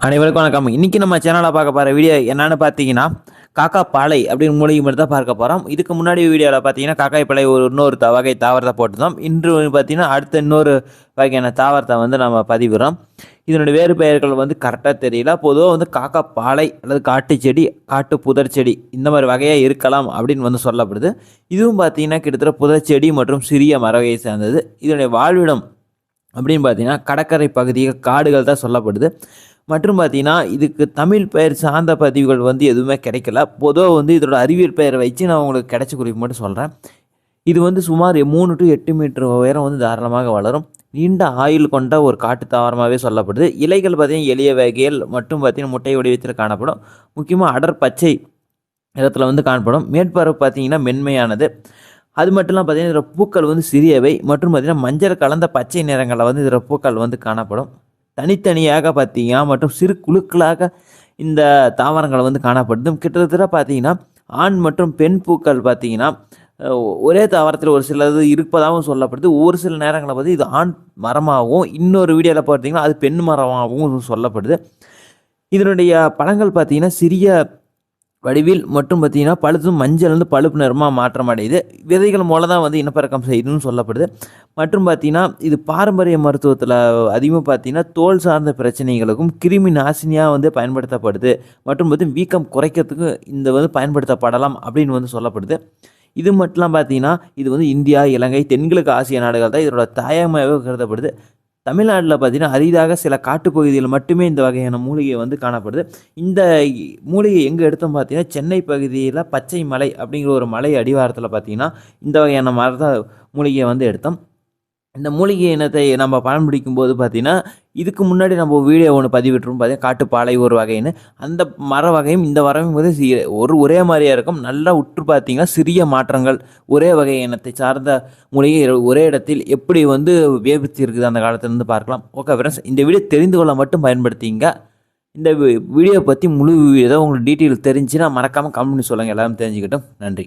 அனைவருக்கும் வணக்கம். இன்னைக்கு நம்ம சேனலில் பார்க்க போகிற வீடியோ என்னன்னு பார்த்தீங்கன்னா, காக்கா பாலை அப்படின்னு மூலிகை மட்டும் தான் பார்க்க போகிறோம். இதுக்கு முன்னாடி வீடியோவில் பார்த்தீங்கன்னா காக்காய் பாலை இன்னொரு வகை தாவரத்தை போட்டுருந்தோம். இன்று பார்த்தீங்கன்னா அடுத்த இன்னொரு வகையான தாவரத்தை நம்ம பதிவிடுறோம். இதனுடைய வேறு பெயர்கள் கரெக்டாக தெரியல. பொதுவாக காக்கா பாலை அல்லது காட்டு செடி, காட்டு புதர் செடி இந்த மாதிரி வகையாக இருக்கலாம் அப்படின்னு சொல்லப்படுது. இதுவும் பார்த்தீங்கன்னா கிட்டத்தட்ட புதர் செடி மற்றும் சிறிய மர வகையை சேர்ந்தது. இதனுடைய வாழ்விடம் அப்படின்னு பார்த்தீங்கன்னா கடற்கரை பகுதிகள், காடுகள் தான் சொல்லப்படுது. மற்றும் பார்த்தீங்கன்னா இதுக்கு தமிழ் பெயர் சார்ந்த பதிவுகள் எதுவுமே கிடைக்கல. பொதுவாக இதோட அறிவியல் பெயரை வச்சு நான் உங்களுக்கு கிடைச்ச குறிப்பு மட்டும் சொல்கிறேன். இது சுமார் 3 to 8 மீட்டர் உயரம் தாராளமாக வளரும். நீண்ட ஆயுள் கொண்ட ஒரு காட்டு தாவரமாகவே சொல்லப்படுது. இலைகள் பார்த்தீங்கன்னா எளிய வகைகள் மற்றும் பார்த்தீங்கன்னா முட்டை வடிவத்தில் காணப்படும். முக்கியமாக அடர் பச்சை நிறத்தில் காணப்படும். மேற்பரப்பு பார்த்தீங்கன்னா மென்மையானது. அது மட்டும் இல்லாமல் பார்த்தீங்கன்னா இதில் பூக்கள் சிறியவை மற்றும் பார்த்தீங்கன்னா மஞ்சள் கலந்த பச்சை நிறங்களில் இதில் பூக்கள் காணப்படும். தனித்தனியாக பார்த்தீங்கன்னா மற்றும் சிறு குழுக்களாக இந்த தாவரங்கள் காணப்படுது. கிட்டத்தட்ட பார்த்தீங்கன்னா ஆண் மற்றும் பெண் பூக்கள் பார்த்தீங்கன்னா ஒரே தாவரத்தில் ஒரு சிலது இருப்பதாகவும் சொல்லப்படுது. ஒரு சில நேரங்களில் பார்த்து இது ஆண் மரமாகவும், இன்னொரு வீடியோவில் பார்த்தீங்கன்னா அது பெண் மரமாகவும் சொல்லப்படுது. இதனுடைய பழங்கள் பார்த்தீங்கன்னா சிறிய வடிவில் மற்றும் பார்த்தீங்கன்னா பழுத்தும் மஞ்சள் பழுப்பு நிறமாக மாற்றம் அடையுது. விதைகள் மூலம் தான் இனப்பெருக்கம் செய்யுதுன்னு சொல்லப்படுது. மற்றும் பார்த்தீங்கன்னா இது பாரம்பரிய மருத்துவத்தில் அதிகமாக பார்த்தீங்கன்னா தோல் சார்ந்த பிரச்சனைகளுக்கும் கிருமி நாசினியாக பயன்படுத்தப்படுது. மற்றும் வீக்கம் குறைக்கிறதுக்கு இந்த பயன்படுத்தப்படலாம் அப்படின்னு சொல்லப்படுது. இது மட்டும் பார்த்தீங்கன்னா இது இந்தியா, இலங்கை, தென்கிழக்கு ஆசிய நாடுகள் தான் இதோட தாயகமாகவே கருதப்படுது. தமிழ்நாட்டில் பார்த்தீங்கன்னா அரிதாக சில காட்டுப்பகுதியில் மட்டுமே இந்த வகையான மூலிகை காணப்படுது. இந்த மூலிகை எங்கே எடுத்தோம் பார்த்தீங்கன்னா சென்னை பகுதியில் பச்சை மலை அப்படிங்கிற ஒரு மலை அடிவாரத்தில் பார்த்தீங்கன்னா இந்த வகையான மூலிகையை எடுத்தோம். இந்த மூலிகை இனத்தை நம்ம பயன்படுத்தும் போது பார்த்தீங்கன்னா இதுக்கு முன்னாடி நம்ம வீடியோ ஒன்று பதிவிட்டுரும் பார்த்தீங்கன்னா காட்டுப்பாலை ஒரு வகைன்னு. அந்த மர வகையும் இந்த வரையும் ஒரே மாதிரியாக இருக்கும். நல்லா உற்று பார்த்தீங்கன்னா சிறிய மாற்றங்கள் ஒரே வகை இனத்தை சார்ந்த மூலிகை ஒரே இடத்தில் எப்படி வியப்பித்து இருக்குது அந்த காலத்திலேருந்து பார்க்கலாம். ஓகே ஃப்ரெண்ட்ஸ், இந்த வீடியோ தெரிந்து கொள்ள மட்டும் பயன்படுத்திங்க. இந்த வீடியோ பற்றி முழு ஏதோ உங்களுக்கு டீட்டெயில் தெரிஞ்சுன்னா மறக்காமல் கமெண்ட் பண்ணி சொல்லுங்கள், எல்லாரும் தெரிஞ்சுக்கிட்டோம். நன்றி.